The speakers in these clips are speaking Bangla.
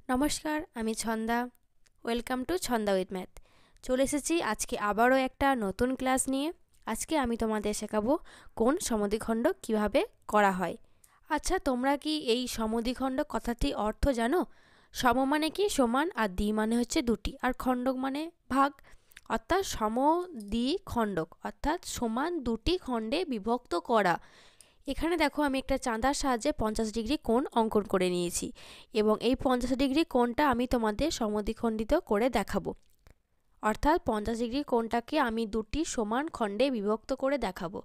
নমস্কার, আমি Chhanda. Welcome to Chhanda with math. চলে এসেছি আজকে আবারও একটা নতুন ক্লাস নিয়ে। আজকে আমি তোমাদের শেখাবো কোণ সমদ্বিখণ্ড কিভাবে করা হয়। আচ্ছা, তোমরা কি এই সমদ্বিখণ্ড কথাটি অর্থ জানো? সম মানে কি সমান, আর দ্বি মানে হচ্ছে দুটি, আর খণ্ডক মানে ভাগ। অর্থাৎ সমদ্বিখণ্ডক অর্থাৎ সমান দুটি খণ্ডে বিভক্ত করা। এখানে দেখো আমি একটা চাঁদার সাহায্যে 50 ডিগ্রি কোণ অঙ্কন করে নিয়েছি এবং এই 50 ডিগ্রি কোণটা আমি তোমাদের সমদ্বিখণ্ডিত করে দেখাবো। অর্থাৎ 50 ডিগ্রি কোণটাকে আমি দুটি সমান খণ্ডে বিভক্ত করে দেখাবো।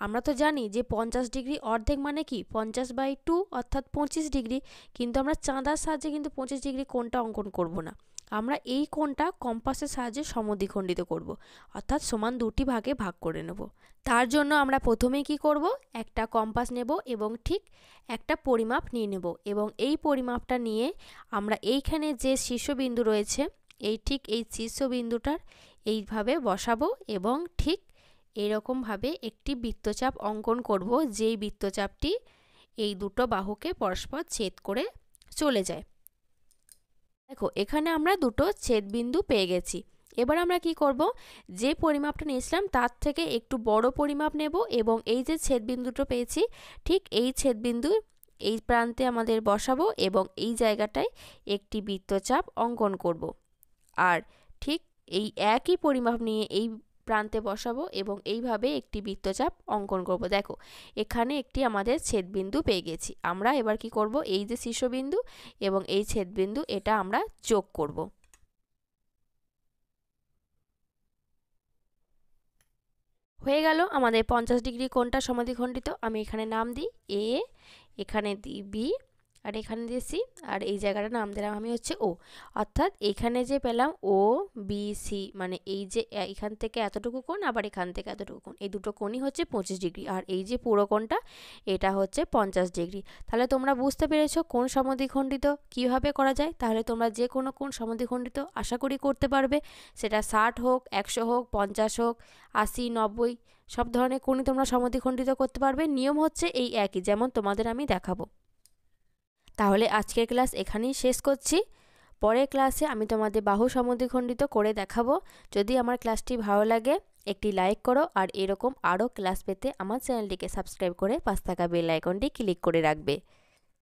আমরা তো জানি যে 50 ডিগ্রি অর্ধেক মানে কি 50/2 অর্থাৎ 25 ডিগ্রি, কিন্তু আমরা চাঁদার সাহায্যে কিন্তু 25 ডিগ্রি কোণটা অঙ্কন করব না। আমরা এই কোণটা কম্পাসের সাহায্যে সমদ্বিখণ্ডিত করব, অর্থাৎ সমান দুটি ভাগে ভাগ করে নেব। তার জন্য আমরা প্রথমেই কি করব, একটা কম্পাস নেব এবং ঠিক একটা পরিমাপ নিয়ে নেব এবং এই পরিমাপটা নিয়ে আমরা এইখানে যে শীর্ষবিন্দু রয়েছে এই শীর্ষবিন্দুটার এইভাবে বসাবো এবং ঠিক এরকমভাবে একটি বৃত্তচাপ অঙ্কন করব, যেই বৃত্তচাপটি এই দুটো বাহুকে পরস্পর ছেদ করে চলে যায়। দেখো এখানে আমরা দুটো ছেদবিন্দু পেয়ে গেছি। এবার আমরা কি করব, যে পরিমাপটা নিয়েছিলাম তার থেকে একটু বড় পরিমাপ নেব এবং এই যে ছেদবিন্দুটা পেয়েছি ঠিক এই ছেদবিন্দু এই প্রান্তে আমাদের বসাবো এবং এই জায়গাটায় একটি বৃত্তচাপ অঙ্কন করব। আর ঠিক এই একই পরিমাপ নিয়ে এই প্রান্তে বসাবো এবং এইভাবে একটি বৃত্তচাপ অঙ্কন করব। দেখো এখানে একটি আমাদের ছেদবিন্দু পেয়ে গেছি। আমরা এবার কি করব, এই যে শীর্ষবিন্দু এবং এই ছেদবিন্দু এটা আমরা যোগ করব। হয়ে গেল আমাদের 50 ডিগ্রি কোণটা সমদ্বিখণ্ডিত। আমি এখানে নাম দিই এ, এখানে দিই বি, আর এখানে দিয়ে সি, আর এই জায়গাটার নাম দিলাম আমি হচ্ছে ও। অর্থাৎ এখানে যে পেলাম ও বি সি, মানে এই যে এখান থেকে এতটুকু কোণ আবার এখান থেকে এতটুকু কোণ, এই দুটো কোণই হচ্ছে 25 ডিগ্রি, আর এই যে পুরো কোণটা এটা হচ্ছে 50 ডিগ্রি। তাহলে তোমরা বুঝতে পেরেছো কোণ সমদ্বিখণ্ডিত কিভাবে করা যায়। তাহলে তোমরা যে কোনো কোণ সমদ্বিখণ্ডিত আশা করি করতে পারবে, সেটা 60 হোক, 100 হোক, 50 হোক, 80, 90 সব ধরনের কোণই তোমরা সমদ্বিখণ্ডিত করতে পারবে। নিয়ম হচ্ছে এই একই, যেমন তোমাদের আমি দেখাবো। তাহলে আজকের ক্লাস এখানেই শেষ করছি। পরের ক্লাসে আমি তোমাদের বাহু সমদ্বিখণ্ডিত করে দেখাবো। যদি আমার ক্লাসটি ভালো লাগে একটি লাইক করো, আর এরকম আরও ক্লাস পেতে আমার চ্যানেলটিকে সাবস্ক্রাইব করে পাশে থাকা বেল আইকনটি ক্লিক করে রাখবে।